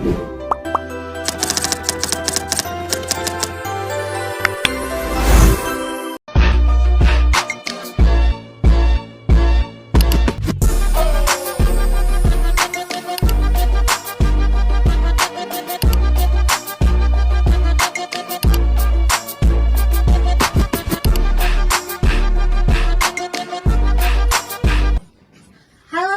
Halo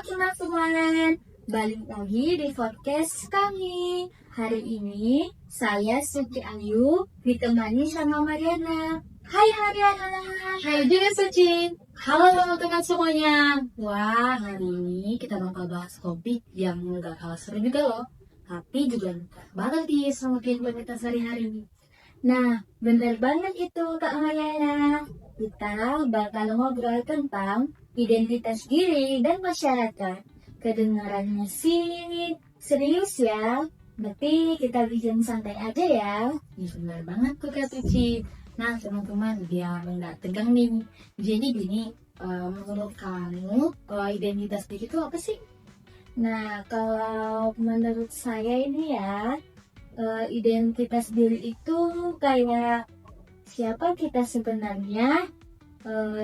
teman-teman, balik lagi di podcast kami. Hari ini saya Suci Ayu ditemani sama Mariana. Hai Mariana. Hai juga Suci. Halo teman-teman semuanya. Wah, hari ini kita bakal bahas topik yang gak kalah seru juga loh, tapi juga dekat banget nih sama kehidupan kita sehari-hari. Nah, bener banget itu Kak Mariana. Kita bakal ngobrol tentang identitas diri dan masyarakat. Kedengarannya sih serius ya, tapi kita bikin santai aja ya. Ini benar banget tuh Kak Suci. Nah teman-teman, biar nggak tegang nih, jadi gini, menurut kamu identitas diri itu apa sih? Nah, kalau menurut saya ini ya, identitas diri itu kayak siapa kita sebenarnya.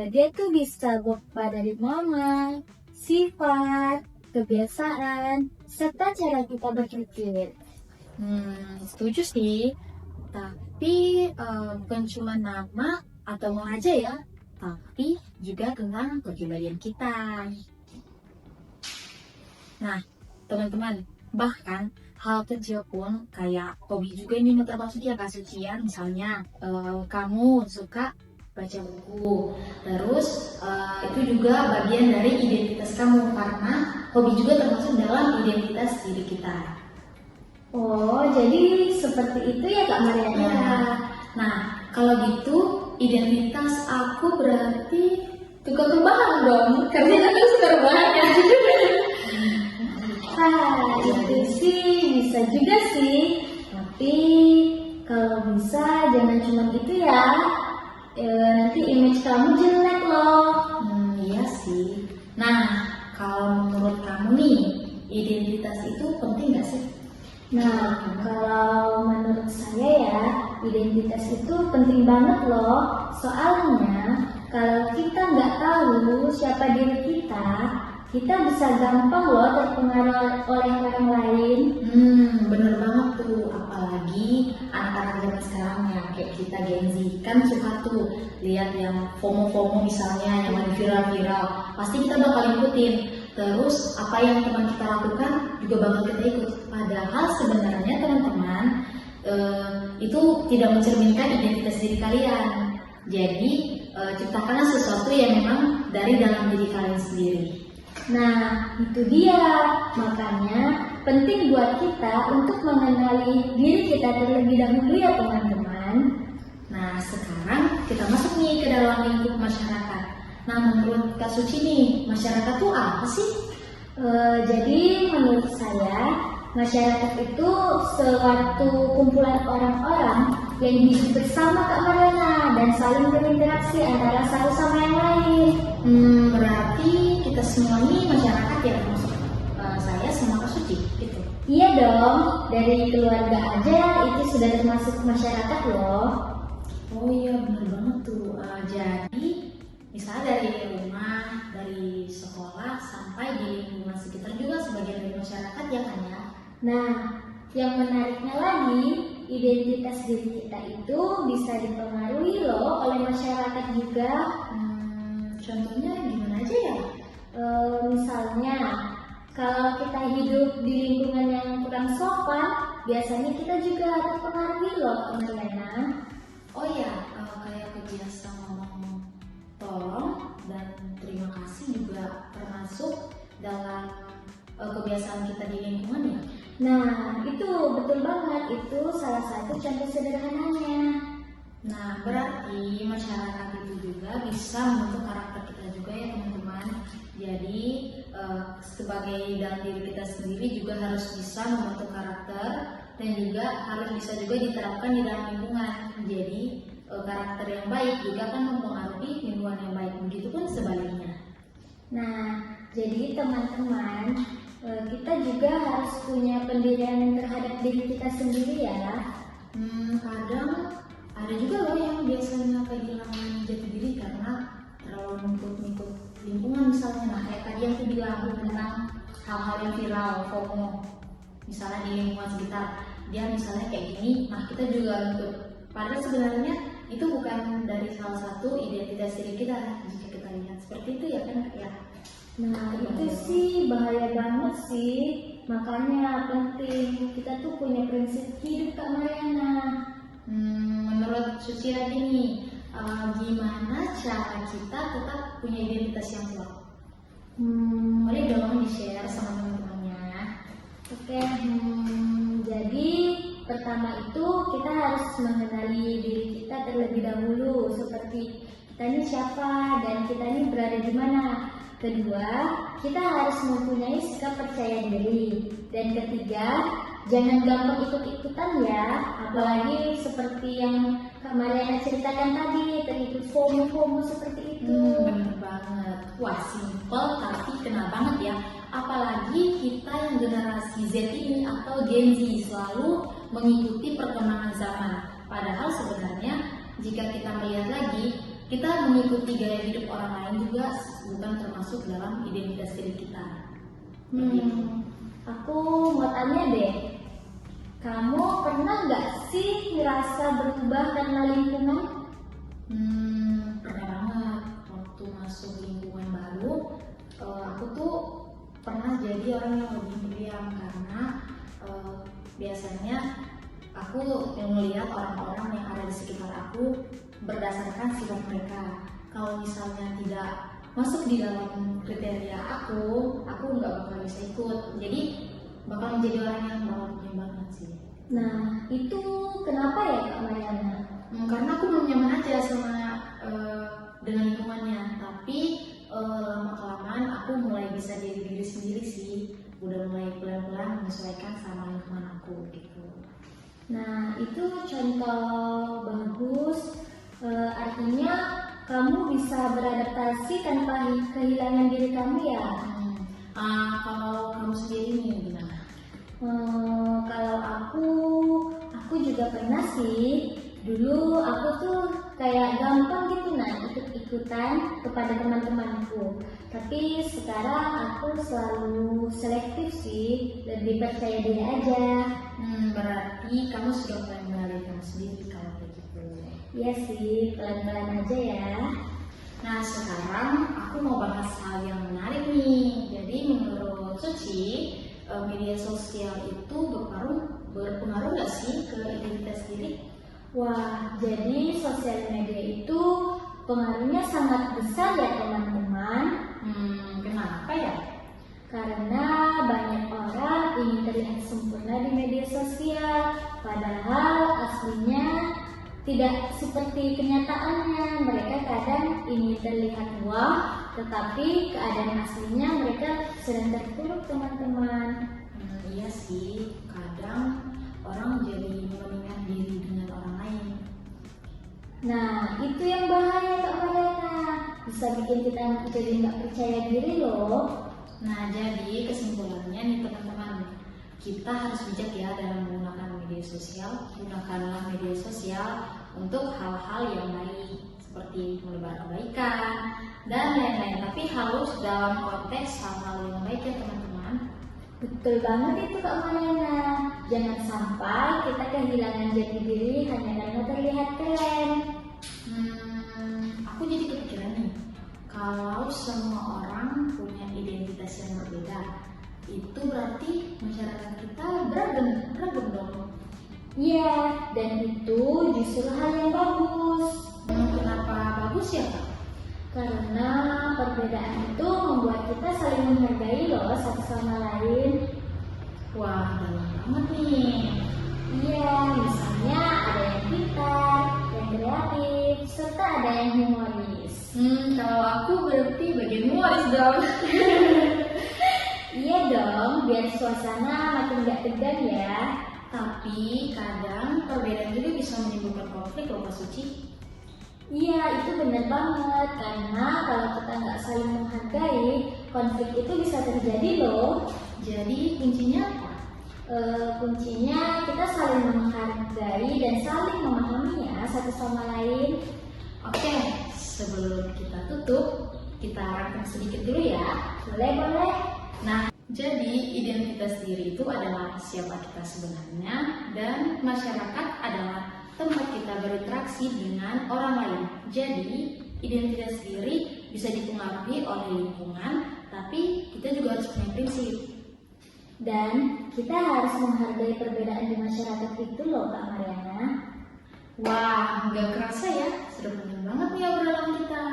Dia tuh bisa berupa dari nama, sifat, kebiasaan, serta cara kita berpikir. Setuju sih. Tapi bukan cuma nama atau mau aja ya, tapi juga tentang kepribadian kita. Nah, teman-teman, bahkan hal kecil pun kayak hobi juga ini termasuk ya Kak Suci ya. Misalnya kamu suka baca buku, terus itu juga bagian dari identitas kamu karena hobi juga termasuk dalam identitas diri kita. Oh, jadi seperti itu ya Kak Mariana? Ya. Nah, kalau gitu identitas aku berarti tukang rebahan dong, karena aku suka rebahan ya. Itu sih bisa juga sih. Tapi kalau bisa jangan cuma gitu ya. Nanti image kamu jelek loh. Iya sih. Nah, kalau menurut kamu nih, identitas itu penting nggak sih? Nah, kalau menurut saya ya, identitas itu penting banget loh. Soalnya, kalau kita nggak tahu siapa diri kita bisa gampang loh terpengaruh oleh orang lain. Bener banget tuh. Apalagi anak-anak zaman sekarang ya, kayak kita Gen Z kan suka tuh lihat yang FOMO misalnya, yang lagi viral-viral. Pasti kita bakal ikutin. Terus apa yang teman kita lakukan juga bakal kita ikut. Padahal sebenarnya teman-teman itu tidak mencerminkan identitas diri kalian. Jadi ciptakanlah sesuatu yang memang dari dalam diri kalian sendiri. Nah, itu dia. Makanya penting buat kita untuk mengenali diri kita terlebih dahulu ya teman-teman. Nah, sekarang kita masuk nih ke dalam lingkup masyarakat. Nah, menurut Kak Suci nih, masyarakat itu apa sih? Jadi menurut saya, masyarakat itu suatu kumpulan orang-orang yang hidup bersama Kak Mariana dan saling berinteraksi antara satu sama yang lain. Berarti kita semua ini masyarakat ya, termasuk saya sama Kak Suci gitu. Iya dong, dari keluarga aja itu sudah termasuk masyarakat loh. Oh iya, benar banget tuh. Jadi misalnya dari rumah, dari sekolah, sampai di lingkungan sekitar juga sebagian dari masyarakat ya kan ya. Nah, yang menariknya lagi, identitas diri kita itu bisa dipengaruhi loh oleh masyarakat juga. Contohnya gimana aja ya? Misalnya, kalau kita hidup di lingkungan yang kurang sopan, biasanya kita juga terpengaruhi loh Mariana. Oh ya, kayak kebiasaan ngomong tolong dan terima kasih juga termasuk dalam kebiasaan kita di lingkungan ya. Nah, itu betul banget. Itu salah satu contoh sederhananya. Nah, berarti masyarakat itu juga bisa membentuk karakter kita juga ya teman-teman. Jadi sebagai dalam diri kita sendiri juga harus bisa membentuk karakter dan juga harus bisa juga diterapkan di dalam lingkungan. Jadi karakter yang baik juga kan mempengaruhi lingkungan yang baik. Begitupun sebaliknya. Nah, jadi teman-teman, kita juga harus punya pendirian terhadap diri kita sendiri ya. Kadang ada juga loh yang biasanya kehilangan jati diri karena terlalu ngikut lingkungan misalnya. Nah kayak tadi yang aku bilang tentang hal-hal yang viral, FOMO, misalnya di lingkungan sekitar dia misalnya kayak gini, nah kita juga untuk padahal sebenarnya itu bukan dari salah satu identitas diri kita jika kita lihat seperti itu ya kan ya. Nah itu sih bahaya banget sih, makanya penting kita tuh punya prinsip hidup Kak Mariana. Menurut Suci lagi nih, gimana cara kita tetap punya identitas yang kuat? Boleh dong di-share sama teman-temannya. Oke, jadi pertama itu kita harus mengenali diri kita terlebih dahulu, seperti kita ini siapa dan kita ini berada di mana. Kedua, kita harus mempunyai sikap percaya diri. Dan ketiga, jangan gampang ikut-ikutan ya, apalagi seperti yang Kak Mariana ceritakan tadi, terikut FOMO seperti itu. Bener banget. Wah, simple tapi kena banget ya. Apalagi kita yang generasi Z ini atau Gen Z selalu mengikuti perkembangan zaman. Padahal sebenarnya jika kita melihat lagi, kita mengikuti gaya hidup orang lain juga bukan termasuk dalam identitas diri kita. Aku mau tanya deh, kamu pernah nggak sih ngerasa berubah karena lingkungan? Pernah banget. Waktu masuk lingkungan baru, aku tuh pernah jadi orang yang lebih pendiam karena biasanya aku melihat orang-orang yang ada di sekitar aku berdasarkan sifat mereka. Kalau misalnya tidak masuk di dalam kriteria aku nggak bakal bisa ikut. Jadi bakal menjadi orang yang bakal pendiam banget sih. Nah, itu kenapa ya Kak Mariana? Karena aku belum nyaman aja sama dengan lingkungannya. Tapi lama-kelamaan aku mulai bisa jadi diri sendiri sih. Udah mulai pelan-pelan menyesuaikan sama lingkungan aku gitu. Nah, itu contoh bagus. Artinya kamu bisa beradaptasi tanpa kehilangan diri kamu ya. Kalau kamu sendiri nih gimana? Kalau aku juga pernah sih. Dulu aku tuh kayak gampang gitu ikut-ikutan kepada teman-temanku. Tapi sekarang aku selalu selektif sih, lebih percaya diri aja. Berarti kamu sudah mulai mengenali kamu sendiri kalau kayak gitu. Iya sih, pelan-pelan aja ya. Nah sekarang aku mau bahas hal yang menarik nih. Jadi menurut Suci, media sosial itu berpengaruh nggak sih ke identitas diri? Wah, jadi sosial media itu pengaruhnya sangat besar ya teman-teman. Kenapa ya? Karena banyak orang ingin terlihat sempurna di media sosial, padahal aslinya tidak seperti kenyataannya. Mereka kadang ingin terlihat wah, tetapi keadaan aslinya mereka sedang terpuruk teman-teman. Iya sih, kadang orang jadi membandingkan diri dengan orang lain. Nah, itu yang bahaya Kak Mariana. Bisa bikin kita jadi nggak percaya diri loh. Nah, jadi kesimpulannya nih teman-teman, kita harus bijak ya dalam menggunakan media sosial. Gunakanlah media sosial untuk hal-hal yang baik, seperti menebar kebaikan dan lain-lain. Tapi harus dalam konteks hal-hal yang baik ya teman-teman. Betul banget itu Kak Mariana. Jangan sampai kita kehilangan jati diri hanya karena terlihat keren. Aku jadi kepikiran nih, kalau semua orang punya identitas yang berbeda, itu berarti masyarakat kita beragam dong. Iya, dan itu justru hal yang bagus. Kenapa bagus ya Kak? Karena perbedaan itu membuat kita saling menghargai loh satu sama lain. Wah, dalam banget nih. Iya, misalnya ada yang pintar, yang kreatif, serta ada yang humoris. Kalau aku berarti bagian humoris dong. Iya dong, biar suasana makin gak tegang ya. Tapi kadang perbedaan juga bisa menimbulkan konflik loh Kak Suci. Iya, itu benar banget. Karena kalau kita nggak saling menghargai, konflik itu bisa terjadi loh. Jadi kuncinya apa? Kuncinya kita saling menghargai dan saling memahami ya satu sama lain. Oke, sebelum kita tutup, kita rangkum sedikit dulu ya. Boleh. Nah, jadi identitas diri itu adalah siapa kita sebenarnya, dan masyarakat adalah tempat kita berinteraksi dengan orang lain. Jadi, identitas diri bisa dipengaruhi oleh lingkungan, tapi kita juga harus punya prinsip. Dan kita harus menghargai perbedaan di masyarakat itu loh Kak Mariana. Wah, nggak kerasa ya, sudah panjang banget nih obrolan kita.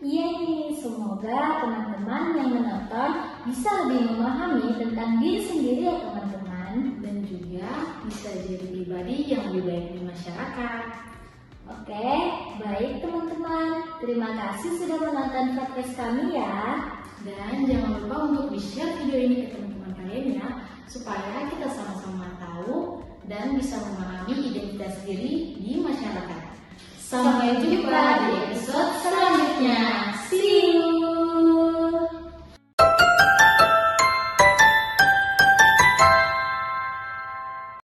Iya nih, semoga teman-teman yang menonton bisa lebih memahami tentang diri sendiri ya teman-teman. Dan juga bisa jadi pribadi yang lebih baik di masyarakat. Oke, baik teman-teman. Terima kasih sudah menonton podcast kami ya. Dan jangan lupa untuk di-share video ini ke teman-teman kalian ya, supaya kita sama-sama tahu dan bisa memahami identitas diri di masyarakat. Sampai jumpa di